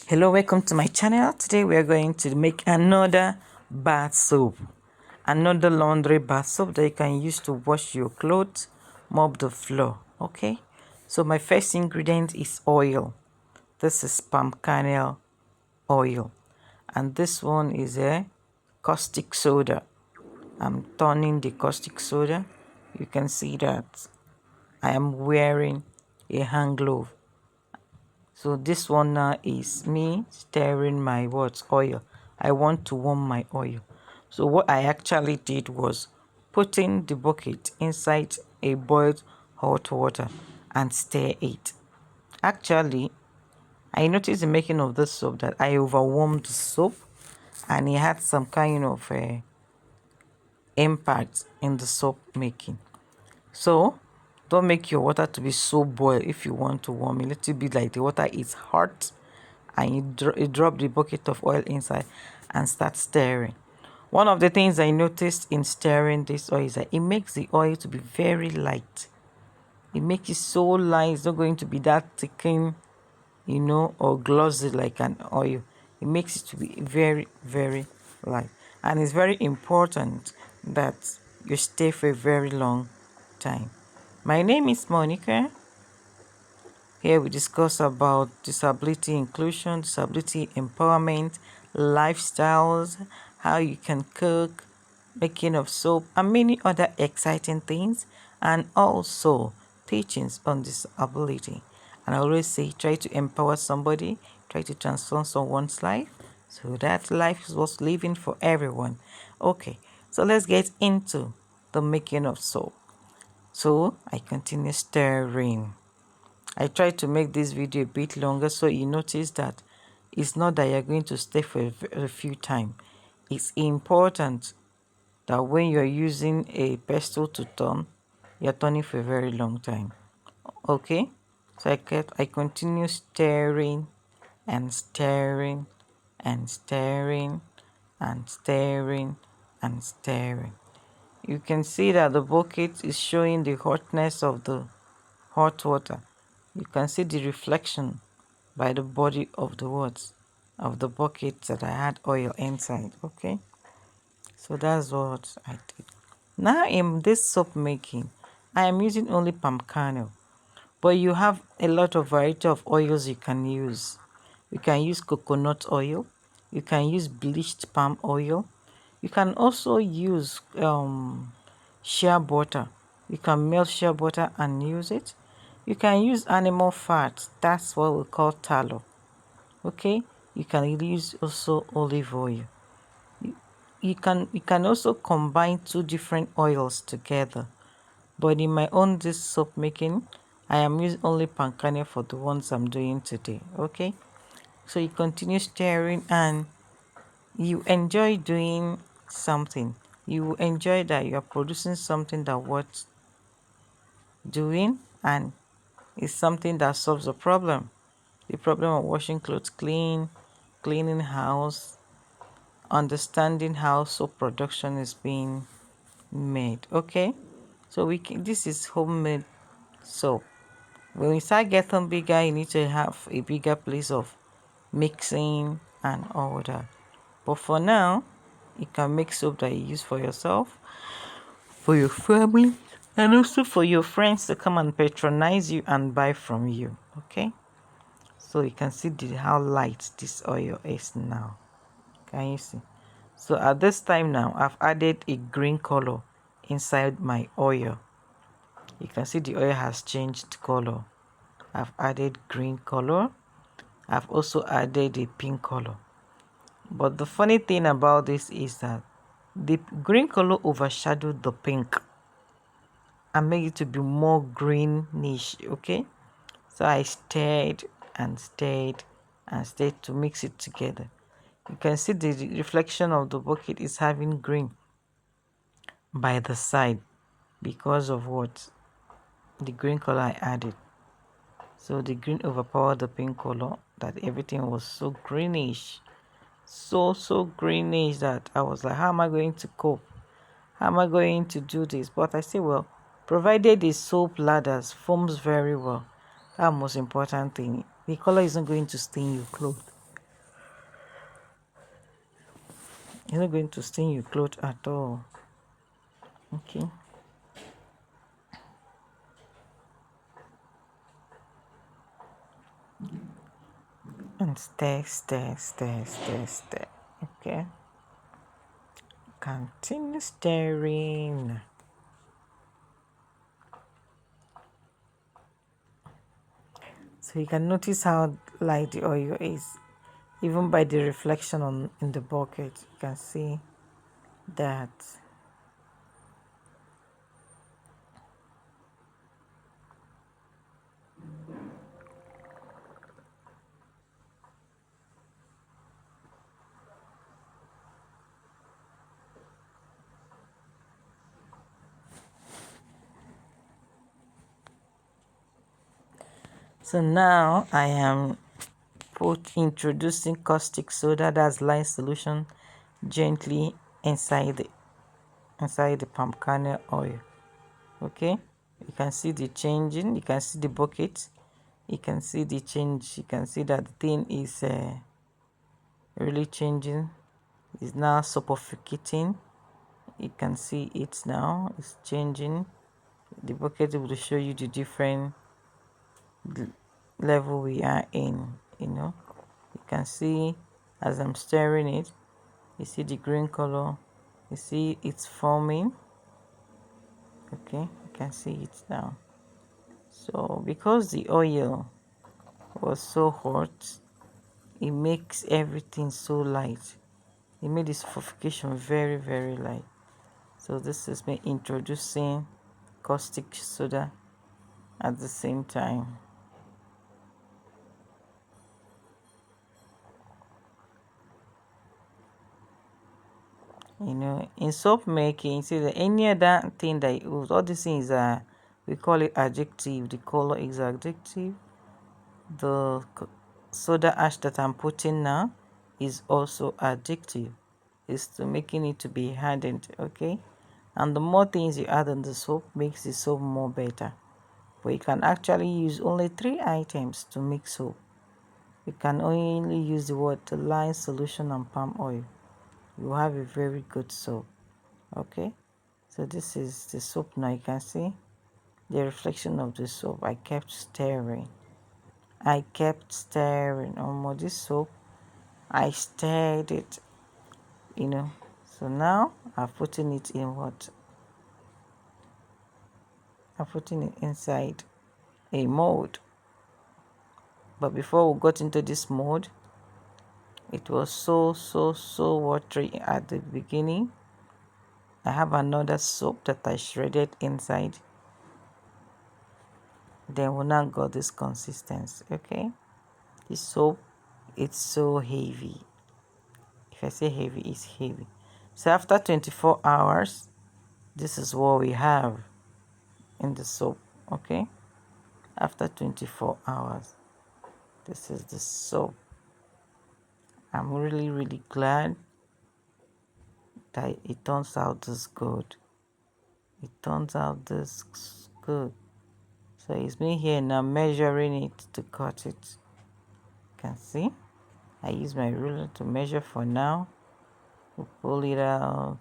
Hello, welcome to my channel. Today we are going to make another bath soap, another laundry bath soap that you can use to wash your clothes, mop the floor. Okay, so my first ingredient is oil. This is palm kernel oil, and this one is a caustic soda. I'm turning the caustic soda. You can see that I am wearing a hand glove. So this one now is me stirring my oil. I want to warm my oil. So what I actually did was putting the bucket inside a boiled hot water and stir it. Actually, I noticed in making of this soap that I overwarmed the soap and it had some kind of impact in the soap making. So don't make your water to be so boiled. If you want to warm it, let it be like the water is hot and you drop the bucket of oil inside and start stirring. One of the things I noticed in stirring this oil is that it makes the oil to be very light. It makes it so light. It's not going to be that thickened, or glossy like an oil. It makes it to be very, very light. And it's very important that you stay for a very long time. My name is Monica. Here we discuss about disability inclusion, disability empowerment, lifestyles, how you can cook, making of soap, and many other exciting things, and also teachings on disability. And I always say, try to empower somebody, try to transform someone's life, so that life is worth living for everyone. Okay, so let's get into the making of soap. So I continue stirring. I try to make this video a bit longer so you notice that it's not that you're going to stay for a few times. It's important that when you're using a pestle to turn, you're turning for a very long time. Okay, so I continue stirring and stirring and stirring and stirring and stirring. You can see that the bucket is showing the hotness of the hot water. You can see the reflection by the body of the words of the bucket that I had oil inside. Okay, so that's what I did. Now in this soap making, I am using only palm kernel, but you have a lot of variety of oils you can use. You can use coconut oil, you can use bleached palm oil, you can also use shea butter. You can melt shea butter and use it. You can use animal fat. That's what we call tallow. Okay. You can use also olive oil. You can also combine two different oils together. But in my own this soap making, I am using only palm kernel for the ones I'm doing today. Okay. So you continue stirring and you enjoy doing something. You enjoy that you are producing something that worth doing and is something that solves a problem. The problem of washing clothes clean, cleaning house, understanding how soap production is being made. Okay, so this is homemade soap. When we start getting bigger, you need to have a bigger place of mixing and all that. But for now, you can make soap that you use for yourself, for your family, and also for your friends to come and patronize you and buy from you. Okay, so you can see how light this oil is now. Can you see? So at this time now, I've added a green color inside my oil. You can see the oil has changed color. I've added green color. I've also added a pink color. But the funny thing about this is that the green color overshadowed the pink and make it to be more greenish. Okay, so I stirred and stirred and stirred to mix it together. You can see the reflection of the bucket is having green by the side because of what the green color I added. So the green overpowered the pink color, that everything was so greenish, so greenish that I was like, how am I going to cope? How am I going to do this? But I say, well, provided the soap ladders foams very well, that's the most important thing. The color isn't going to stain your clothes. It's not going to stain your clothes at all. Okay. And stir, stir, stir, stir, stir. Okay. Continue stirring. So you can notice how light the oil is. Even by the reflection on in the bucket, you can see that. So now I am introducing caustic soda, that's lime solution, gently inside the palm kernel oil. Okay, you can see the changing. You can see the bucket. You can see the change. You can see that the thing is really changing. It's now suffocating. You can see it now. It's changing. The bucket will show you the different level we are in. You can see as I'm stirring it, you see the green color, you see it's forming. Okay, you can see it now. So because the oil was so hot, it makes everything so light. It made this suffocation very, very light. So this is me introducing caustic soda at the same time. In soap making, see that any other thing that you use, all these things are, we call it adjective. The color is adjective. The soda ash that I'm putting now is also adjective. It's to making it to be hardened, okay? And the more things you add in the soap makes the soap more better. But you can actually use only 3 items to make soap. You can only use the water, lime solution, and palm oil. You have a very good soap. Okay, so this is the soap now. You can see the reflection of the soap. I kept stirring. Almost this soap, I stirred it. So now I'm putting it in what? I'm putting it inside a mold. But before we got into this mold, it was so watery at the beginning. I have another soap that I shredded inside. Then we now got this consistency. Okay, this soap, it's so heavy. If I say heavy, it's heavy. So after 24 hours, this is what we have in the soap. Okay, after 24 hours, this is the soap. I'm really glad that it turns out this good. It turns out this good. So it's me here now measuring it to cut it. You can see I use my ruler to measure for now. We'll pull it out.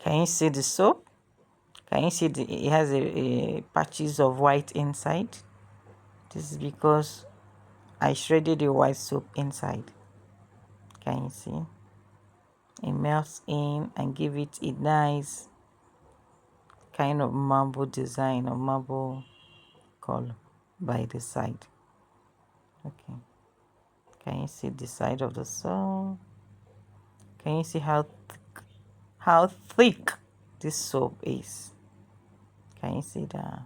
Can you see the soap? Can you see it has a patches of white inside? This is because I shredded the white soap inside. Can you see? It melts in and give it a nice kind of marble design or marble color by the side. Okay. Can you see the side of the soap? Can you see how thick this soap is? Can you see that?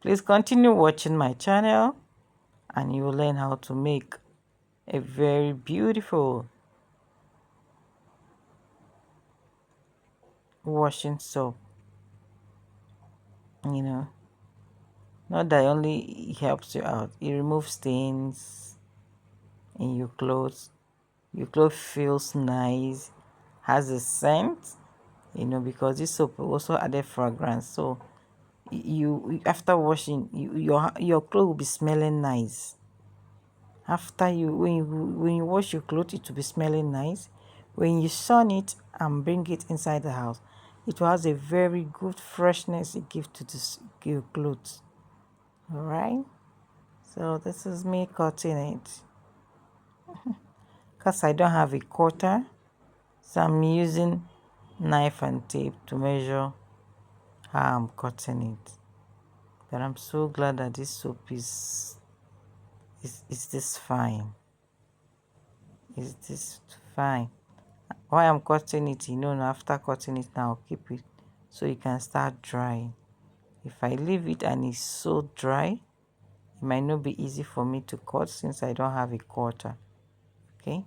Please continue watching my channel and you will learn how to make a very beautiful washing soap. you know. Not that only it helps you out, it removes stains in your clothes. Your clothes feels nice, has a scent, because this soap also added fragrance. So you after washing, your clothes will be smelling nice. After when you wash your clothes, it will be smelling nice. When you sun it and bring it inside the house, it will has a very good freshness it gives to your clothes. All right. So this is me cutting it because I don't have a cutter, so I'm using knife and tape to measure how I'm cutting it. But I'm so glad that this soap is this fine. Is this fine? Why I'm cutting it, after cutting it now, I'll keep it so it can start drying. If I leave it and it's so dry, it might not be easy for me to cut since I don't have a cutter. Okay,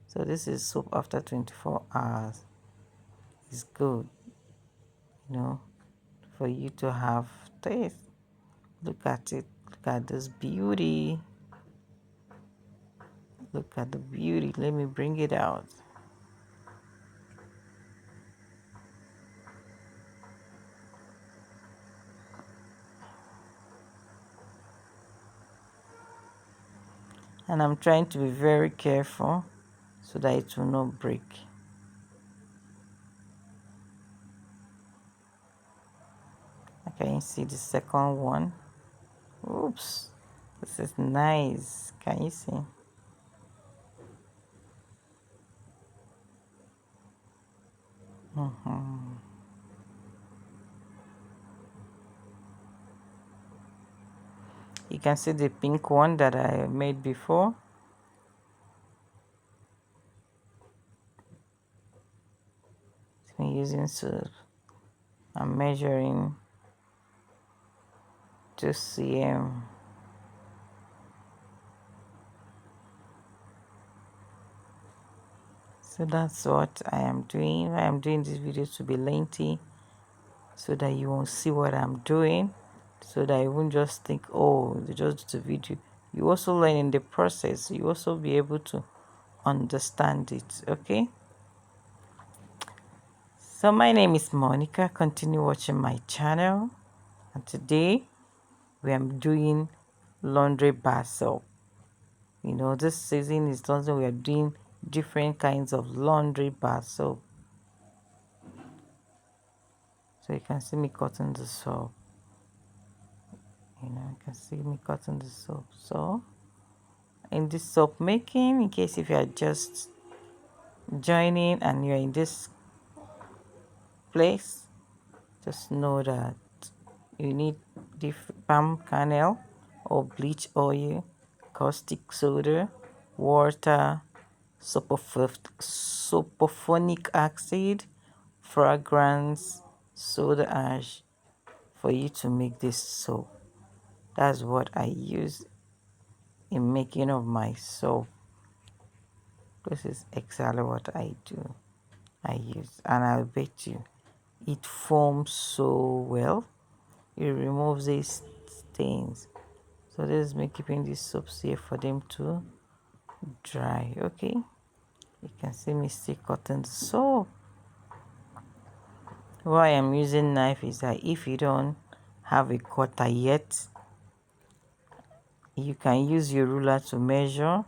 so this is soap after 24 hours. It's good, for you to have taste. Look at it. Look at this beauty. Look at the beauty. Let me bring it out. And I'm trying to be very careful so that it will not break. Can you see the second one? Oops, this is nice. Can you see? You can see the pink one that I made before. I'm using soap. I'm measuring 2 cm. So that's what I am doing. I am doing this video to be lengthy so that you won't see what I'm doing, so that you won't just think, oh, they just do the video. You also learn in the process. You also be able to understand it. Okay, so my name is Monica. Continue watching my channel, and today we are doing laundry bar soap. This season is something we are doing different kinds of laundry bar soap. So you can see me cutting the soap. You can see me cutting the soap. So in this soap making, in case if you are just joining and you're in this place, just know that you need the palm kernel or bleach oil, caustic soda, water, sulfonic acid, fragrance, soda ash for you to make this soap. That's what I use in making of my soap. This is exactly what I do. I use, and I'll bet you it foams so well. It removes these stains. So this is me keeping this soap safe for them to dry. Okay, you can see me still cutting the soap. Why I'm using knife is that if you don't have a cutter yet, you can use your ruler to measure,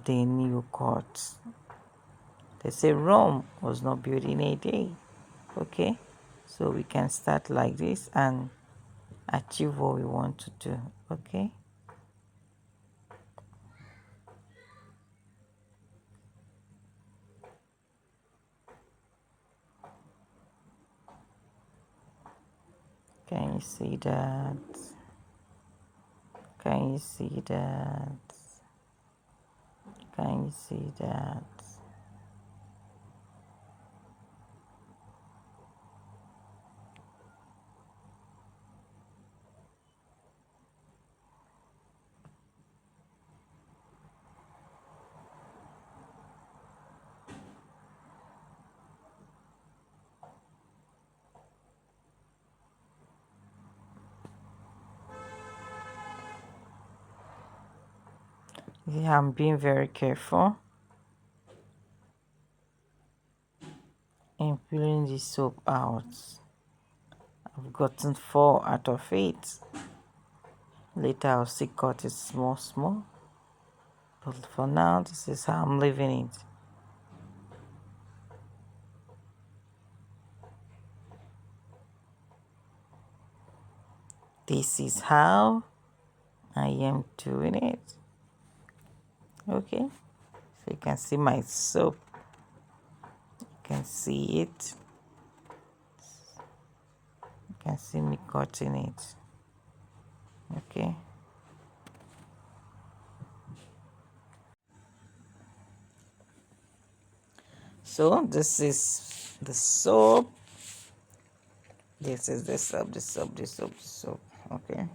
then you cut. They say Rome was not built in a day. Okay, so we can start like this and achieve what we want to do. Okay, can you see that? Can you see that? Can you see that? Yeah, I'm being very careful in pulling the soap out. I've gotten 4 out of 8. Later I'll still cut it small small. But for now, this is how I'm leaving it. This is how I am doing it. Okay, so you can see my soap. You can see it. You can see me cutting it. Okay. So this is the soap. This is the soap, the soap, the soap, the soap. Okay.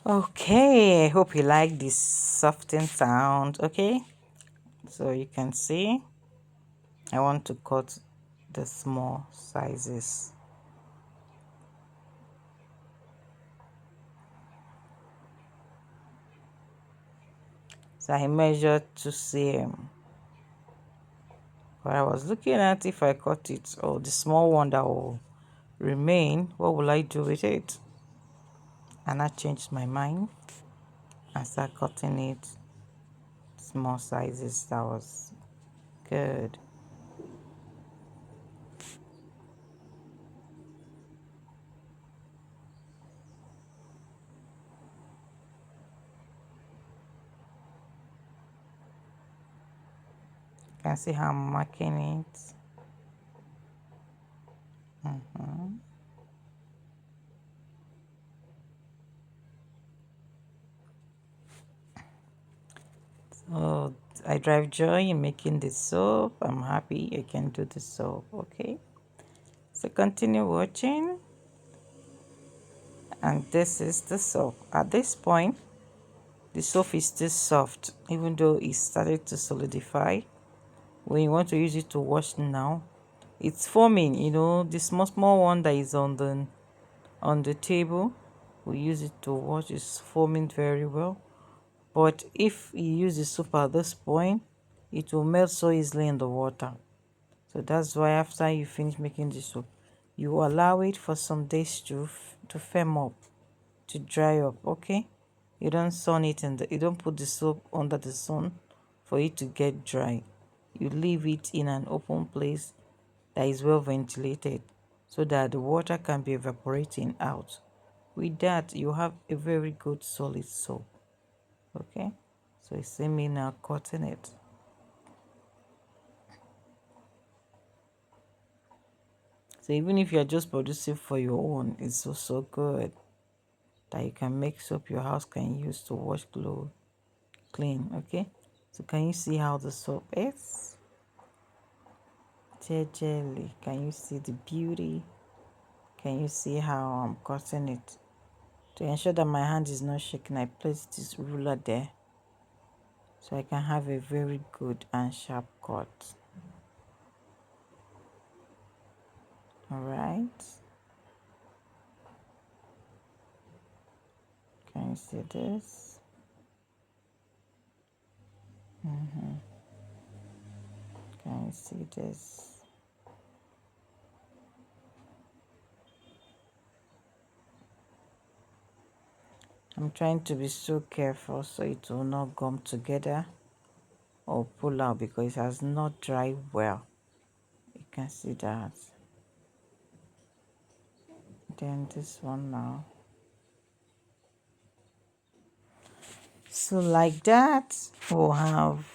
Okay, I hope you like this softened sound. Okay, so you can see I want to cut the small sizes. So I measured 2 cm. But I was looking at if I cut it, or the small one that will remain, what will I do with it? And I changed my mind and start cutting it small sizes. That was good. You can see how I'm marking it. So I drive joy in making the soap. I'm happy I can do the soap. Okay. So continue watching. And this is the soap. At this point, the soap is still soft, even though it started to solidify. When you want to use it to wash now, it's forming, the small one that is on the table. We use it to wash, it's forming very well. But if you use the soap at this point, it will melt so easily in the water. So that's why after you finish making the soap, you allow it for some days to firm up, to dry up. Okay, you don't sun it you don't put the soap under the sun for it to get dry. You leave it in an open place that is well ventilated so that the water can be evaporating out. With that, you have a very good solid soap. Okay, so you see me now cutting it. So even if you're just producing for your own, it's so good that you can make soap your house can use to wash clothes clean. Okay, so can you see how the soap is? Jelly. Can you see the beauty? Can you see how I'm cutting it? To ensure that my hand is not shaking, I place this ruler there so I can have a very good and sharp cut. Alright. Can you see this? Can you see this? I'm trying to be so careful so it will not gum together or pull out because it has not dried well. You can see that. Then this one now. So like that, we'll have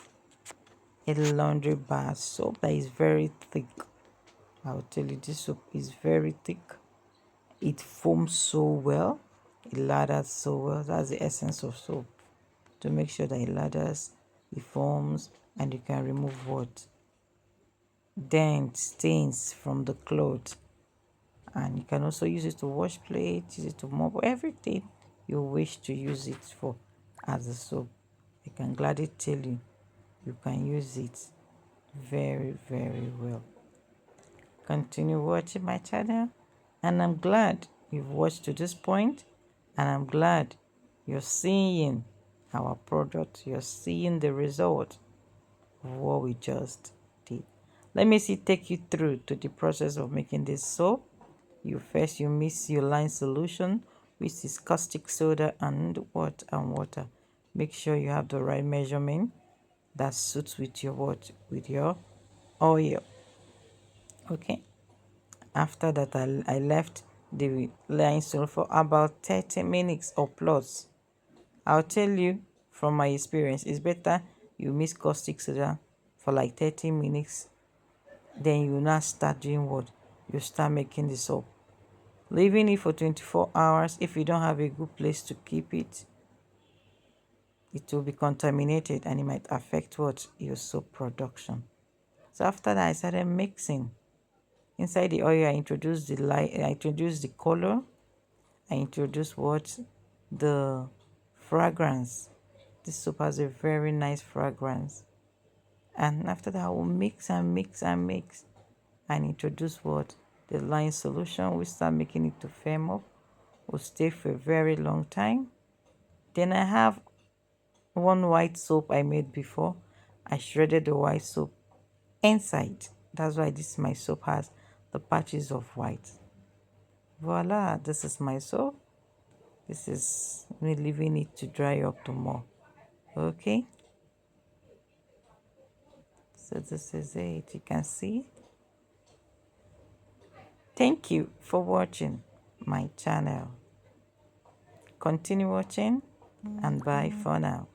a laundry bar soap that is very thick. I'll tell you, this soap is very thick. It foams so well. It lathers so well. That's the essence of soap. To make sure that it lathers, it foams, and you can remove what? Dents, stains from the clothes. And you can also use it to wash plates, use it to mop, everything you wish to use it for as a soap. I can gladly tell you, you can use it very, very well. Continue watching my channel, and I'm glad you've watched to this point, and I'm glad you're seeing our product, you're seeing the result of what we just did. Let me take you through to the process of making this soap. You mix your lime solution, which is caustic soda and water. Make sure you have the right measurement that suits with your with your oil. Okay, after that I left the lime solution for about 30 minutes or plus. I'll tell you from my experience, it's better you mix caustic soda for like 30 minutes, then you now start doing what? You start making the soap. Leaving it for 24 hours, if you don't have a good place to keep it, it will be contaminated and it might affect what? Your soap production. So after that, I started mixing. Inside the oil, I introduced the light, I introduced the color, I introduced what? The fragrance. This soap has a very nice fragrance. And after that, I will mix and mix and mix and introduce what? The lime solution. We start making it to firm up. Will stay for a very long time. Then I have one white soap I made before. I shredded the white soap inside. That's why this my soap has the patches of white. Voila, this is my soap. This is me leaving it to dry up the more. Okay, so this is it. You can see. Thank you for watching my channel. Continue watching and bye for now.